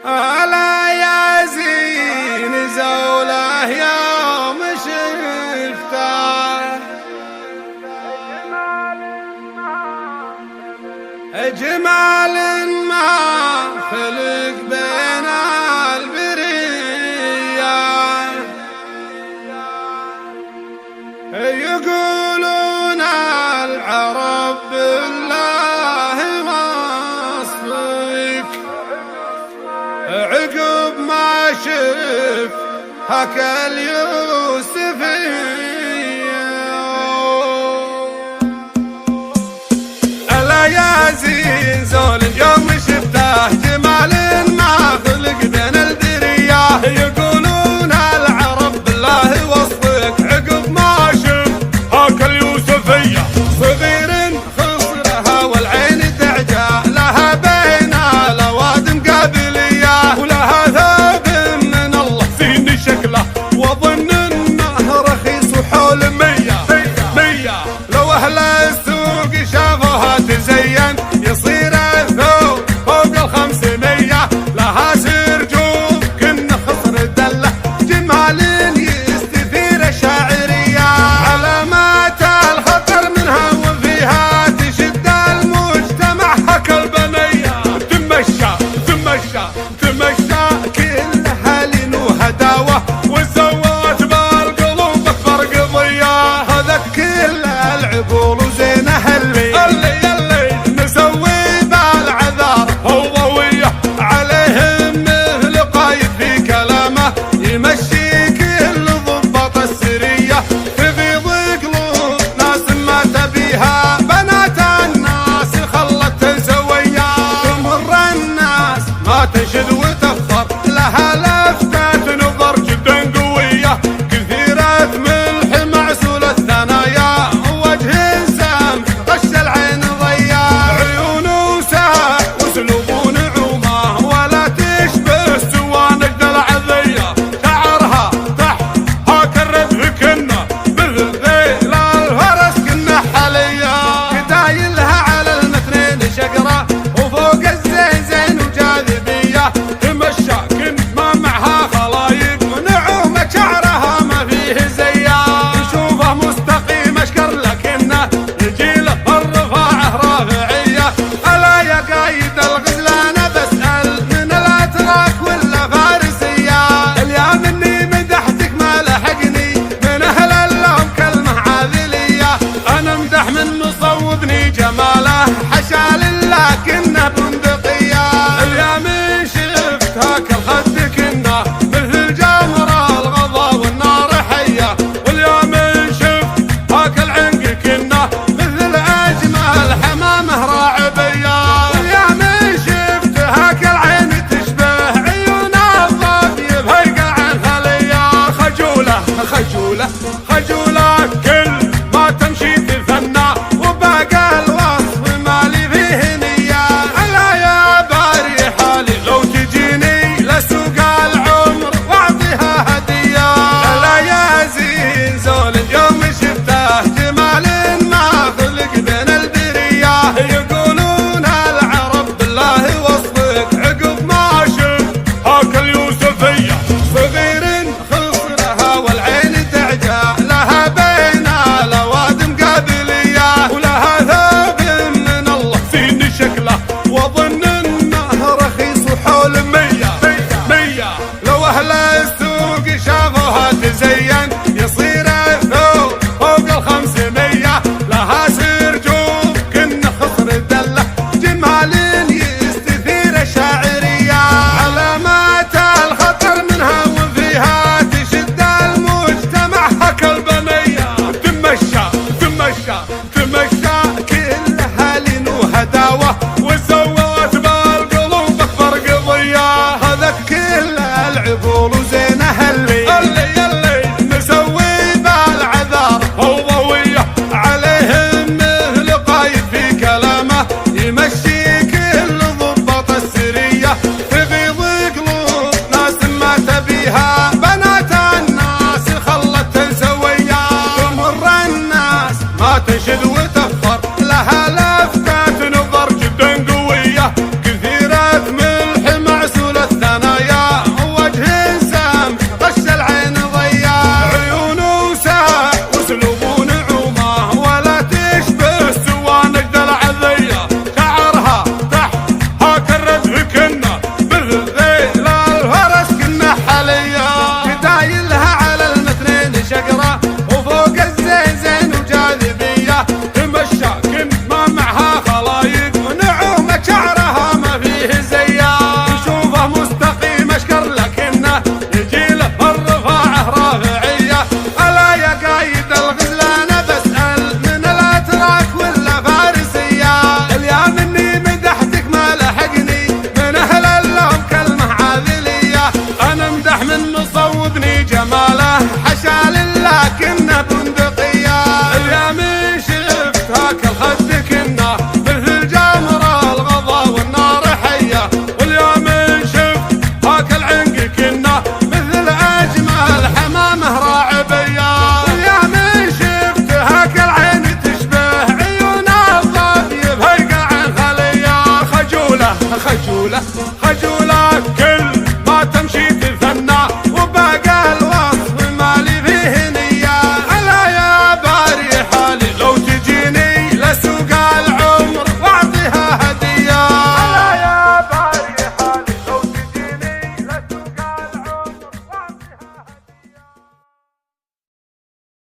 ألا يا زين زوله يوم شفته جمال ما خلق بين البرية يقولون العرب بالله وصفك عقب ما شف هكا اليوسفية ألا يا زين زول اليوم شفته جمال ما خلق بين البرية يقولون العرب بالله وصفك عقب ما شف هكا اليوسفية صغير خصرها والعين تعجى لها بين الأوادم قابلية ولها ثوب من الله زين شكله وظن انه رخيص وحول 100 لو اهل السوق شافوها تزين يصير الثوب فوق 500 لها سرجوب كن خصر دله جمال يستثير الشاعريه علامات الخطر منها وفيها تشد المجتمع هكا البنيه تمشى كلها لين وهداوه والزوات بالقلوب اكبر قضيه هذا كل العقول وزينه اللي نسوي بالعذار فوضويه عليهم مثل قايد في كلامه يمشي كل ضباط السريه في قلوب ناس ما تبيها بنات الناس خلت سويه تمر الناس ما تشد